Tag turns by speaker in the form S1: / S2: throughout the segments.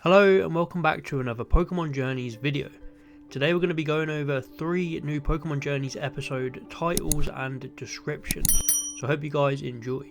S1: Hello and welcome back to another Pokemon Journeys video. Today we're going to be going over 3 new Pokemon Journeys episode titles and descriptions, so I hope you guys enjoy.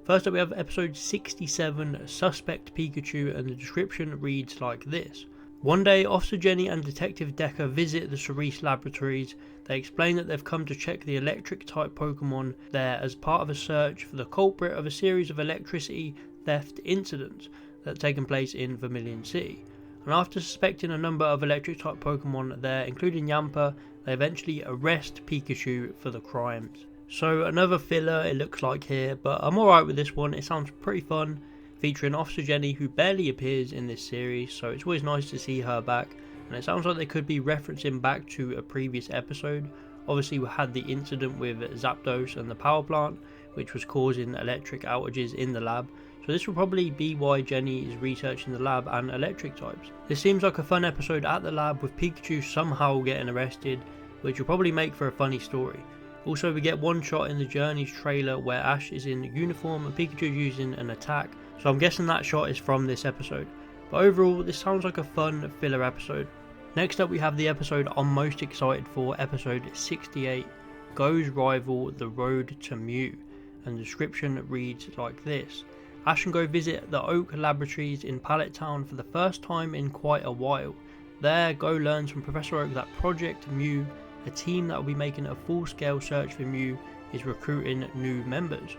S1: First up we have episode 67, Suspect Pikachu, and the description reads like this. One day, Officer Jenny and Detective Decker visit the Cerise Laboratories. They explain that they've come to check the electric type Pokemon there as part of a search for the culprit of a series of electricity theft incidents that have taken place in Vermilion City. And after suspecting a number of electric type Pokemon there, including Yamper, they eventually arrest Pikachu for the crimes. So another filler it looks like here, but I'm alright with this one. It sounds pretty fun, featuring Officer Jenny, who barely appears in this series, so it's always nice to see her back. And it sounds like they could be referencing back to a previous episode. Obviously we had the incident with Zapdos and the power plant, which was causing electric outages in the lab. So this will probably be why Jenny is researching the lab and electric types. This seems like a fun episode at the lab with Pikachu somehow getting arrested, which will probably make for a funny story. Also we get one shot in the Journeys trailer where Ash is in uniform and Pikachu is using an attack, so I'm guessing that shot is from this episode. But overall this sounds like a fun filler episode. Next up we have the episode I'm most excited for, episode 68, Go's Rival, The Road to Mew, and the description reads like this. Ash and Go visit the Oak Laboratories in Pallet Town for the first time in quite a while. There, Go learns from Professor Oak that Project Mew, a team that will be making a full-scale search for Mew, is recruiting new members.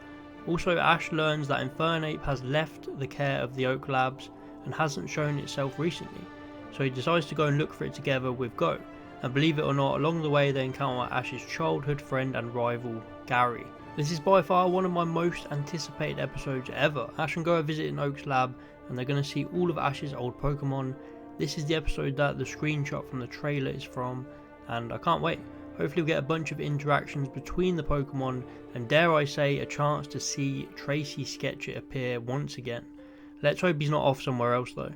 S1: Also, Ash learns that Infernape has left the care of the Oak Labs and hasn't shown itself recently, so he decides to go and look for it together with Go. And believe it or not, along the way they encounter Ash's childhood friend and rival, Gary. This is by far one of my most anticipated episodes ever. Ash and Go are visiting Oak's lab and they're going to see all of Ash's old Pokemon. This is the episode that the screenshot from the trailer is from, and I can't wait. Hopefully we'll get a bunch of interactions between the Pokemon and, dare I say, a chance to see Tracy Sketchit appear once again. Let's hope he's not off somewhere else though.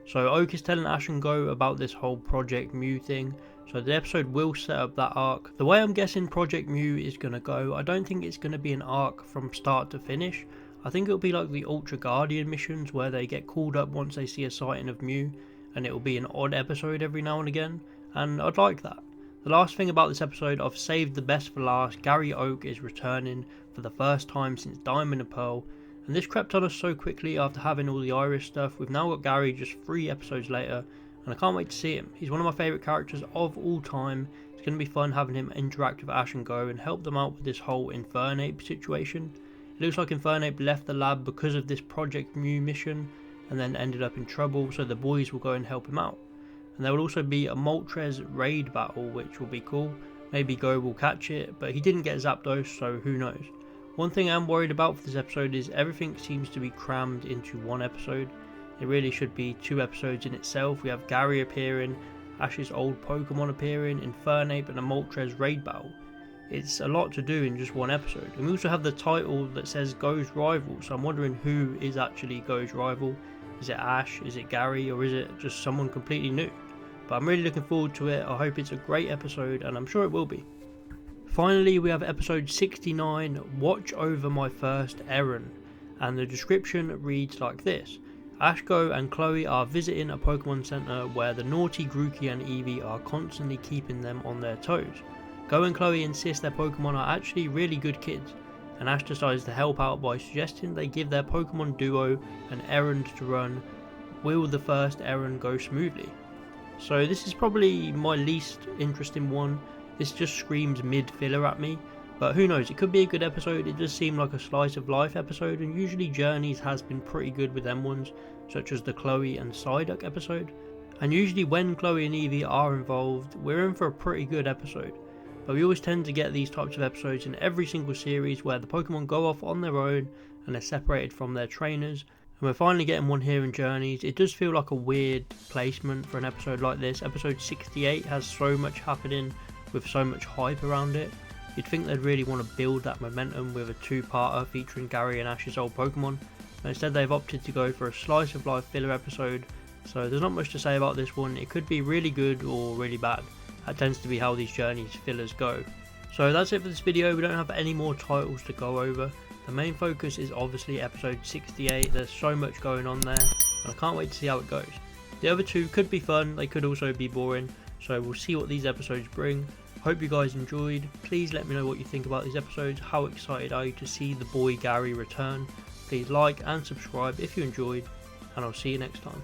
S1: So Oak is telling Ash and Go about this whole Project Mew thing, so the episode will set up that arc. The way I'm guessing Project Mew is going to go, I don't think it's going to be an arc from start to finish. I think it'll be like the Ultra Guardian missions where they get called up once they see a sighting of Mew, and it'll be an odd episode every now and again, and I'd like that. The last thing about this episode, I've saved the best for last. Gary Oak is returning for the first time since Diamond and Pearl, and this crept on us so quickly after having all the Iris stuff. We've now got Gary just 3 episodes later, and I can't wait to see him. He's one of my favourite characters of all time. It's going to be fun having him interact with Ash and Go and help them out with this whole Infernape situation. It looks like Infernape left the lab because of this Project Mew mission and then ended up in trouble, so the boys will go and help him out. And there will also be a Moltres raid battle, which will be cool. Maybe Go will catch it, but he didn't get Zapdos, so who knows. One thing I'm worried about for this episode is everything seems to be crammed into one episode. It really should be 2 episodes in itself. We have Gary appearing, Ash's old Pokemon appearing, Infernape and a Moltres raid battle. It's a lot to do in just one episode. And we also have the title that says Go's Rival, so I'm wondering who is actually Go's rival. Is it Ash, is it Gary, or is it just someone completely new? But I'm really looking forward to it. I hope it's a great episode, and I'm sure it will be. Finally, we have episode 69, Watch Over My First Errand, and the description reads like this. Ash, Go and Chloe are visiting a Pokemon Center where the naughty Grookey and Eevee are constantly keeping them on their toes. Go and Chloe insist their Pokemon are actually really good kids, and Ash decides to help out by suggesting they give their Pokemon duo an errand to run. Will the first errand go smoothly? So this is probably my least interesting one. This just screams mid-filler at me, but who knows, it could be a good episode. It does seem like a slice of life episode, and usually Journeys has been pretty good with them ones, such as the Chloe and Psyduck episode. And usually when Chloe and Eevee are involved, we're in for a pretty good episode. But we always tend to get these types of episodes in every single series where the Pokemon go off on their own and they're separated from their trainers. And we're finally getting one here in Journeys. It does feel like a weird placement for an episode like this. Episode 68 has so much happening with so much hype around it. You'd think they'd really want to build that momentum with a 2-parter featuring Gary and Ash's old Pokemon, but instead they've opted to go for a slice of life filler episode, so there's not much to say about this one. It could be really good or really bad. That tends to be how these Journeys fillers go. So that's it for this video. We don't have any more titles to go over. The main focus is obviously episode 68. There's so much going on there, and I can't wait to see how it goes. The other two could be fun, they could also be boring, so we'll see what these episodes bring. Hope you guys enjoyed. Please let me know what you think about these episodes. How excited are you to see the boy Gary return? Please like and subscribe if you enjoyed, and I'll see you next time.